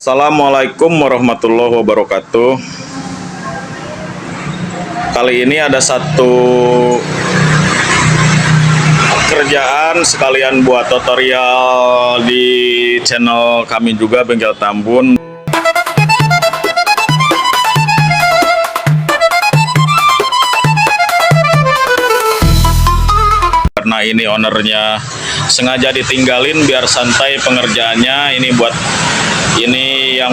Assalamualaikum warahmatullahi wabarakatuh. Kali ini ada satu kerjaan sekalian buat tutorial di channel kami juga, Bengkel Tambun. Karena ini ownernya sengaja ditinggalin biar santai pengerjaannya. Ini buat ini yang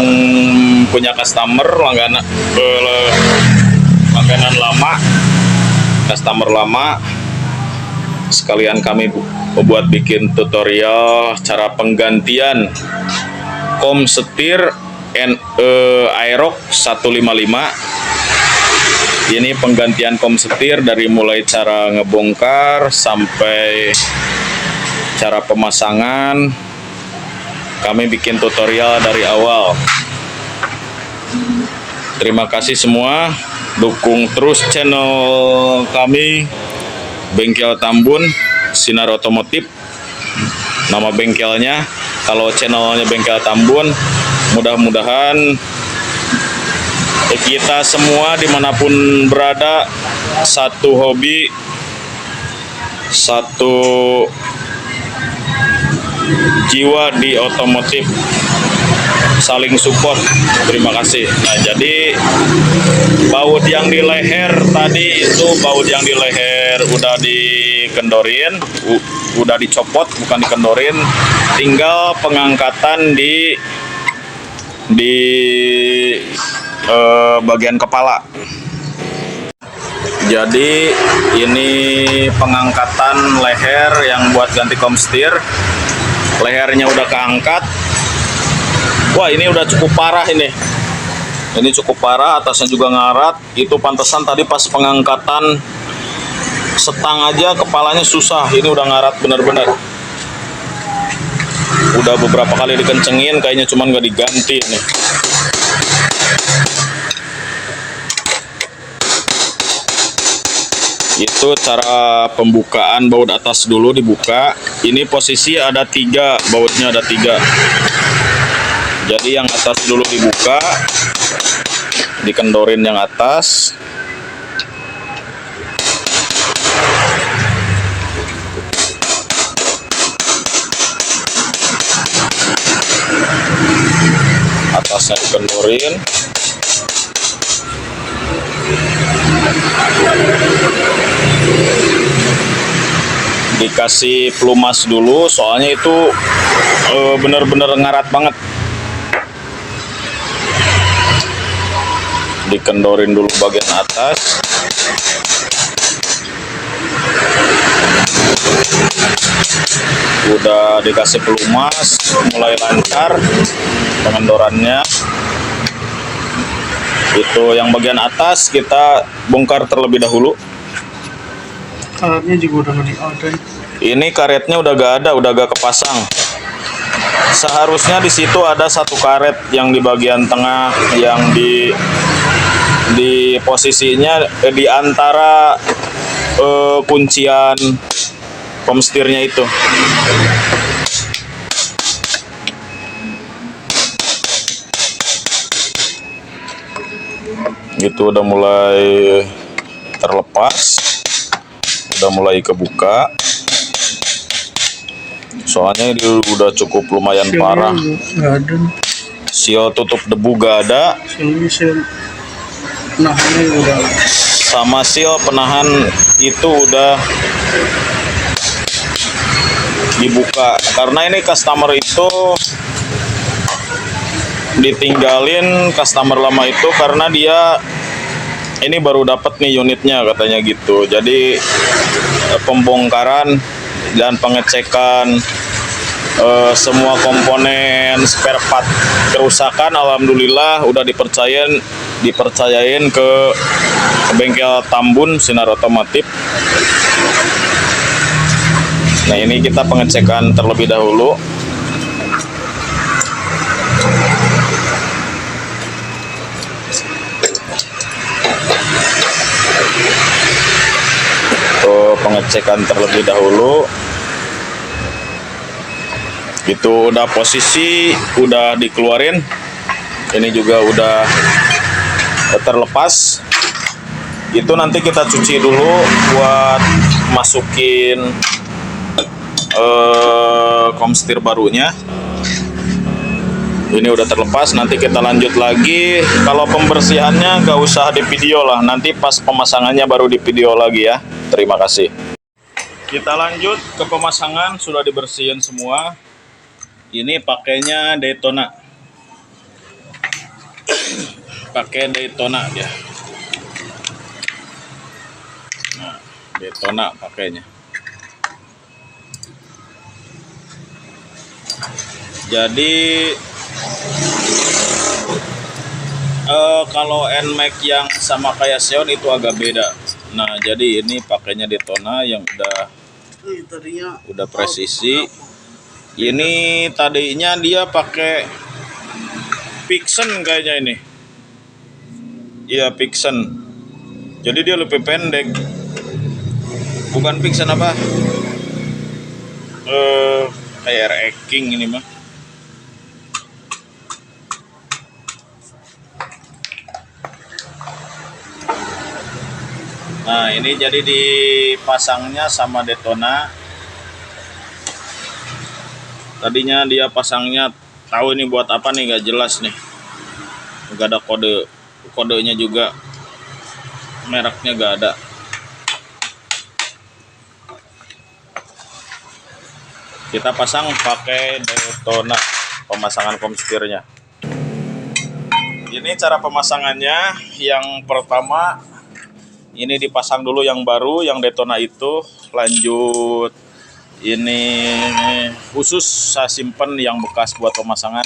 punya customer langganan lama, customer lama. Sekalian kami buat bikin tutorial cara penggantian kom setir Aerox 155. Ini penggantian kom setir dari mulai cara ngebongkar sampai cara pemasangan. Kami bikin tutorial dari awal. Terima kasih semua, dukung terus channel kami Bengkel Tambun Sinar Otomotif. Nama bengkelnya, kalau channelnya Bengkel Tambun, mudah-mudahan kita semua dimanapun berada, satu hobi, satu jiwa di otomotif, saling support. Terima kasih. Nah, jadi baut yang di leher tadi itu, baut yang di leher udah dikendorin, udah dicopot, bukan dikendorin. Tinggal pengangkatan di bagian kepala. Jadi ini pengangkatan leher yang buat ganti kom setir. Lehernya udah keangkat. Wah, ini udah cukup parah ini. Ini cukup parah, atasnya juga ngarat. Itu pantesan tadi pas pengangkatan setang aja kepalanya susah. Ini udah ngarat bener-bener. Udah beberapa kali dikencengin, kayaknya cuman nggak diganti nih. Itu cara pembukaan baut atas dulu dibuka. Ini posisi ada 3, bautnya ada 3. Jadi yang atas dulu dibuka, dikendorin yang atas. Atasnya dikendorin. Dikasih pelumas dulu, soalnya itu bener-bener ngarat banget. Dikendorin dulu bagian atas. Udah dikasih pelumas, mulai lancar pengendorannya. Itu yang bagian atas kita bongkar terlebih dahulu. Karetnya juga udah nggak ada. Ini karetnya udah gak ada, udah gak kepasang. Seharusnya di situ ada satu karet yang di bagian tengah, yang di posisinya di antara kuncian kom setirnya itu. Itu udah mulai terlepas, udah mulai kebuka. Soalnya ini udah cukup lumayan parah. Seal tutup debu gak ada. Penahannya udah. Sama seal penahan itu udah dibuka. Karena ini customer itu ditinggalin, customer lama itu, karena dia ini baru dapat nih unitnya katanya gitu. Jadi pembongkaran dan pengecekan semua komponen spare part kerusakan, alhamdulillah udah dipercayain ke Bengkel Tambun Sinar Otomotif. Nah, ini kita pengecekan terlebih dahulu. Pengecekan terlebih dahulu. Itu udah posisi, udah dikeluarin Ini juga udah terlepas. Itu nanti kita cuci dulu buat masukin komstir barunya. Ini udah terlepas, nanti kita lanjut lagi. Kalau pembersihannya gak usah di video lah, nanti pas pemasangannya baru di video lagi ya. Terima kasih. Kita lanjut ke pemasangan, sudah dibersihin semua. Ini pakainya Daytona. Pakai Daytona dia. Nah, Daytona pakainya. Jadi kalau NMAX yang sama kayak Xeon itu agak beda. Nah, jadi ini pakainya Daytona yang udah presisi. Ini tadinya dia pakai Pixen kayaknya ini. Iya, Pixen. Jadi dia lebih pendek. Bukan Pixen apa? Kayak RX King ini mah. Nah, ini jadi dipasangnya sama Daytona. Tadinya dia pasangnya, tahu ini buat apa nih, gak jelas nih. Gak ada kodenya juga. Mereknya gak ada. Kita pasang pakai Daytona pemasangan komstirnya. Ini cara pemasangannya. Yang pertama, ini dipasang dulu yang baru, yang Daytona itu. Lanjut, ini khusus saya simpen yang bekas buat pemasangan.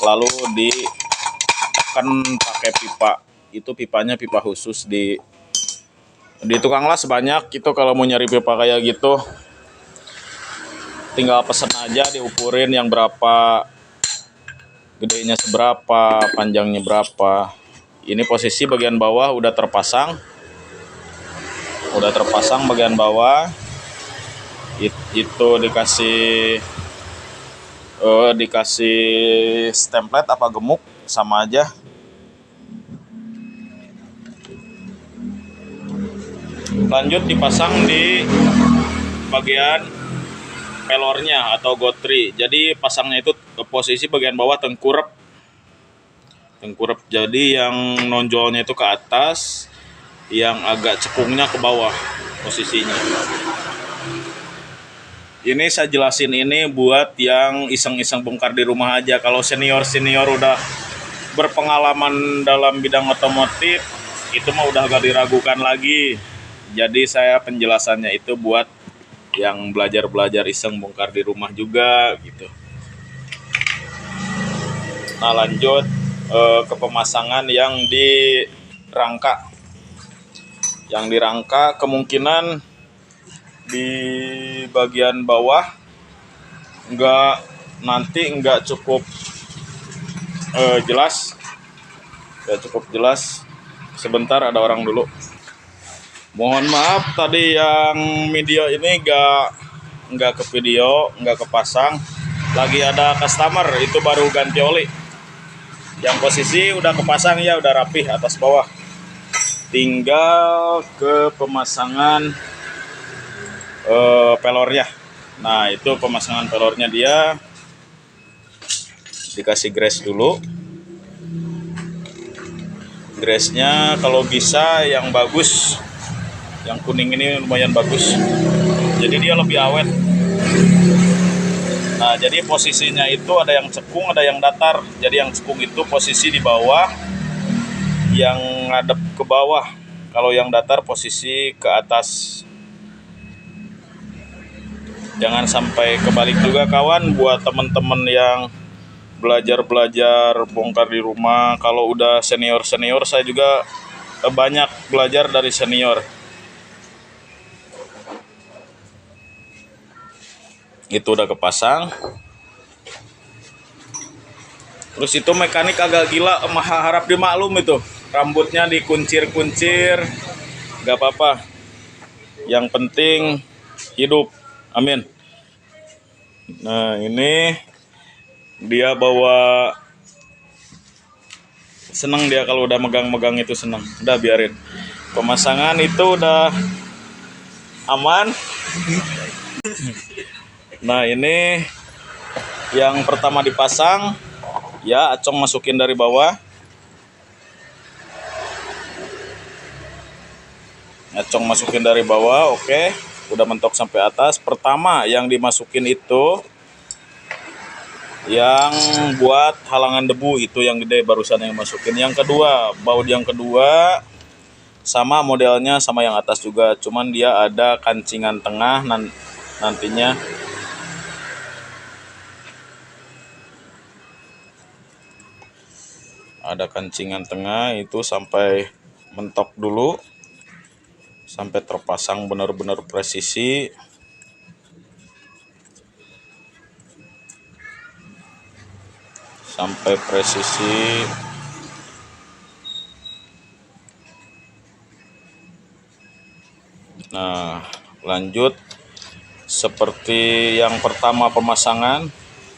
Lalu ditekan pakai pipa. Itu pipanya pipa khusus di tukang las banyak. Itu kalau mau nyari pipa kayak gitu, tinggal pesen aja, diukurin yang berapa, gedenya seberapa, panjangnya berapa. Ini posisi bagian bawah udah terpasang. Bagian bawah itu dikasih stemplet apa gemuk sama aja. Lanjut dipasang di bagian pelornya atau gotri. Jadi pasangnya itu posisi bagian bawah tengkurap. Jadi yang nonjolnya itu ke atas, yang agak cekungnya ke bawah posisinya. Ini saya jelasin ini buat yang iseng-iseng bongkar di rumah aja. Kalau senior udah berpengalaman dalam bidang otomotif, itu mah udah gak diragukan lagi. Jadi saya penjelasannya itu buat yang belajar iseng bongkar di rumah juga gitu. Nah, lanjut ke pemasangan yang dirangka. Yang dirangka kemungkinan di bagian bawah nggak cukup jelas. Sebentar, ada orang dulu. Mohon maaf tadi yang video ini nggak ke video, nggak kepasang. Lagi ada customer, itu baru ganti oli. Yang posisi udah kepasang ya, udah rapih atas bawah. Tinggal ke pemasangan pelornya. Nah, itu pemasangan pelornya, dia dikasih grease dulu. Grease-nya kalau bisa yang bagus, yang kuning ini lumayan bagus, jadi dia lebih awet. Nah, jadi posisinya itu ada yang cekung, ada yang datar. Jadi yang cekung itu posisi di bawah, yang ngadep ke bawah. Kalau yang datar posisi ke atas. Jangan sampai kebalik juga kawan, buat teman-teman yang belajar bongkar di rumah. Kalau udah senior, saya juga banyak belajar dari senior. Itu udah kepasang. Terus itu mekanik agak gila, harap dimaklum itu. Rambutnya dikuncir-kuncir, gak apa-apa. Yang penting hidup. Amin. Nah, ini dia bawa Seneng dia kalau udah megang-megang itu, seneng. Udah biarin. Pemasangan itu udah aman. Nah ini yang pertama dipasang, ya Acong masukin dari bawah. Acong masukin dari bawah, oke. Udah mentok sampai atas. Pertama yang dimasukin itu yang buat halangan debu, itu yang gede barusan yang masukin. Yang kedua, baut yang kedua sama modelnya sama yang atas juga, cuman dia ada kancingan tengah nantinya. Ada kancingan tengah itu sampai mentok dulu, sampai terpasang benar-benar presisi. Sampai presisi. Nah, lanjut seperti yang pertama pemasangan,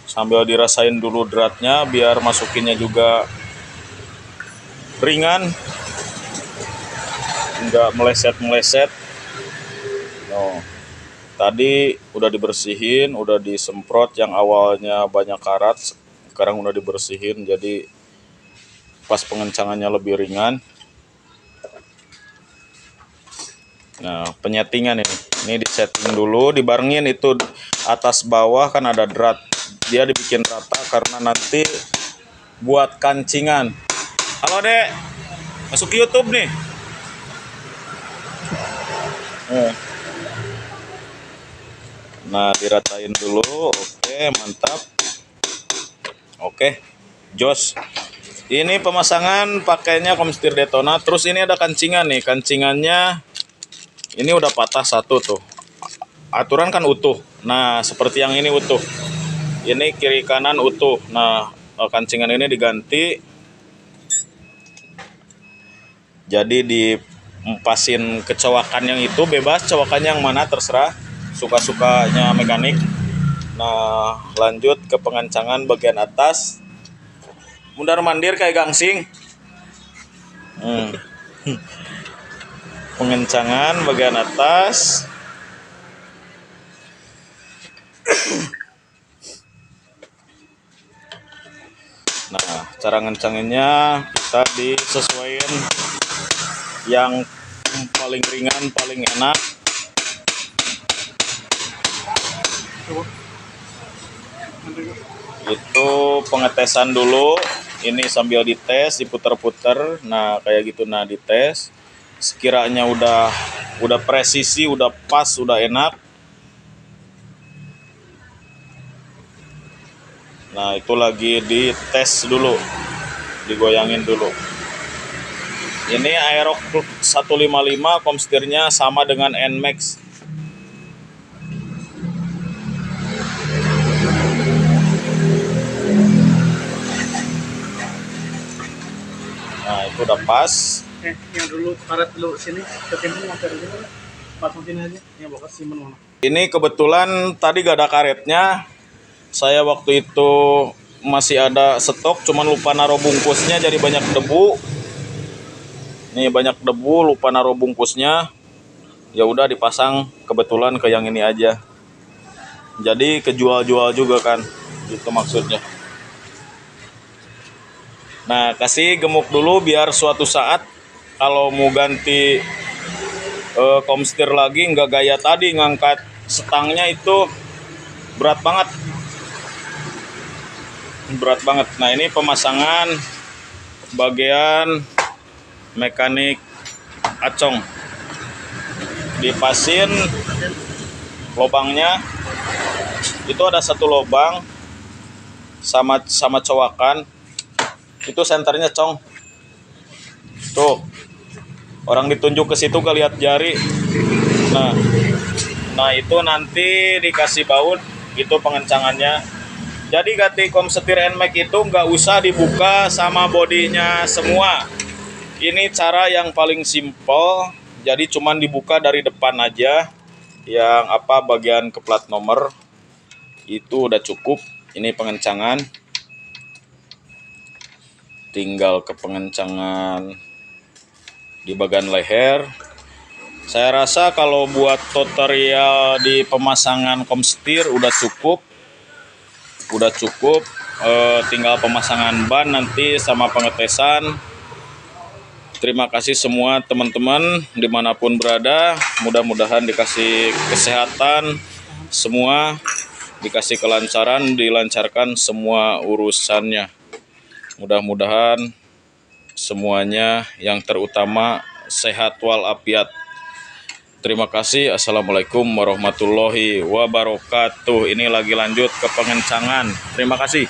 sambil dirasain dulu dratnya biar masukinnya juga ringan, nggak meleset-meleset. No. Tadi udah dibersihin, udah disemprot, yang awalnya banyak karat, sekarang udah dibersihin, jadi pas pengencangannya lebih ringan. Nah, penyetingan ini disetting dulu, dibarengin itu atas bawah kan ada drat, dia dibikin rata karena nanti buat kancingan. Halo Dek, masuk YouTube nih. Nah, diratain dulu. Oke, mantap. Oke, jos. Ini pemasangan pakainya Comstir Daytona. Terus ini ada kancingan nih. Kancingannya ini udah patah satu tuh. Aturan kan utuh. Nah, seperti yang ini utuh. Ini kiri kanan utuh. Nah, kancingan ini diganti. Jadi dipasin ke cowakan yang itu, bebas cowakannya yang mana terserah, suka-sukanya mekanik. Nah, lanjut ke pengencangan bagian atas. Mundar mandir kayak gangsing. Pengencangan bagian atas. Nah, cara ngencanginnya kita disesuaikan yang paling ringan, paling enak. Itu pengetesan dulu. Ini sambil dites, diputer-puter. Nah, kayak gitu. Nah, dites. Sekiranya udah presisi, udah pas, udah enak. Nah, itu lagi dites dulu, digoyangin dulu. Ini Aerox 155, Comstirnya sama dengan Nmax. Nah, itu udah pas. Yang dulu karet dulu sini, ke timbun mampir dulu. Pasang sini aja, yang bawa simpen mana. Ini kebetulan tadi gak ada karetnya. Saya waktu itu masih ada stok, cuman lupa naruh bungkusnya, jadi banyak debu. Nih banyak debu, lupa naruh bungkusnya. Ya udah dipasang kebetulan ke yang ini aja. Jadi kejual-jual juga kan, gitu maksudnya. Nah, kasih gemuk dulu biar suatu saat kalau mau ganti Comstir lagi nggak gaya tadi, ngangkat setangnya itu berat banget. Nah, ini pemasangan bagian mekanik Acong. Dipasin lubangnya. Itu ada satu lubang sama cowakan. Itu senternya, Cong. Tuh. Orang ditunjuk ke situ gak lihat jari. Nah, itu nanti dikasih baut, itu pengencangannya. Jadi ganti Comstir Nmax itu nggak usah dibuka sama bodinya semua. Ini cara yang paling simpel. Jadi cuman dibuka dari depan aja, yang bagian ke plat nomor itu udah cukup. Ini pengencangan. tinggal ke pengencangan di bagian leher. Saya rasa kalau buat tutorial di pemasangan komstir udah cukup. Tinggal pemasangan ban nanti sama pengetesan. Terima kasih semua teman-teman dimanapun berada. Mudah-mudahan dikasih kesehatan semua, dikasih kelancaran, dilancarkan semua urusannya. Mudah-mudahan semuanya yang terutama sehat walafiat. Terima kasih. Assalamualaikum warahmatullahi wabarakatuh. Ini lagi lanjut ke pengencangan. Terima kasih.